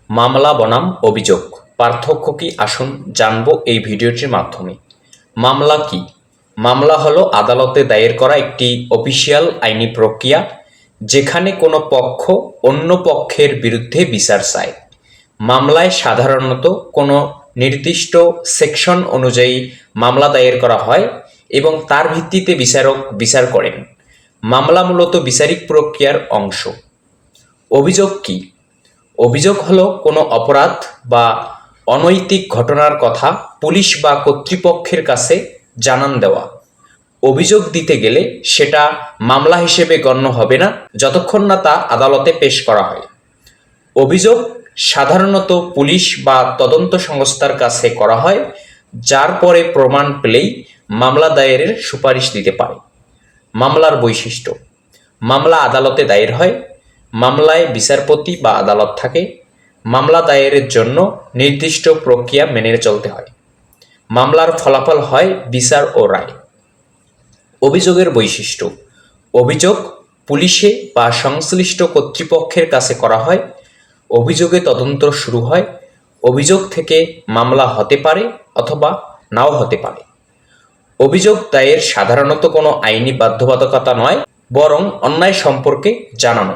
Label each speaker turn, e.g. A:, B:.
A: মামলা বনাম অভিযোগ পার্থক্য কি আসুন জানবো এই ভিডিওটির মাধ্যমে। মামলা কি? মামলা হলো আদালতে দায়ের করা একটি অফিসিয়াল আইনি প্রক্রিয়া যেখানে কোনো পক্ষ অন্য পক্ষের বিরুদ্ধে বিচার চায়। মামলায় সাধারণত কোনো নির্দিষ্ট সেকশন অনুযায়ী মামলা দায়ের করা হয় এবং তার ভিত্তিতে বিচারক বিচার করেন। মামলা মূলত বিচারিক প্রক্রিয়ার অংশ। অভিযোগ কি? অভিযোগ হলো কোনো অপরাধ বা অনৈতিক ঘটনার কথা পুলিশ বা কর্তৃপক্ষের কাছে জানান দেওয়া। অভিযোগ দিতে গেলে সেটা মামলা হিসেবে গণ্য হবে না যতক্ষণ না তা আদালতে পেশ করা হয়। অভিযোগ সাধারণত পুলিশ বা তদন্ত সংস্থার কাছে করা হয়, যার পরে প্রমাণ পেলেই মামলা দায়েরের সুপারিশ দিতে পারে। মামলার বৈশিষ্ট্য: মামলা আদালতে দায়ের হয়। মামলায় বিচারপতি বা আদালত থাকে। মামলা দায়েরের জন্য নির্দিষ্ট প্রক্রিয়া মেনে চলতে হয়। মামলার ফলাফল হয় বিচার ও রায়। অভিযোগের বৈশিষ্ট্য: অভিযোগ পুলিশে বা সংশ্লিষ্ট কর্তৃপক্ষের কাছে করা হয়। অভিযোগে তদন্ত শুরু হয়। অভিযোগ থেকে মামলা হতে পারে অথবা নাও হতে পারে। অভিযোগ দায়ের সাধারণত কোনো আইনি বাধ্যবাধকতা নয়, বরং অন্যায় সম্পর্কে জানানো।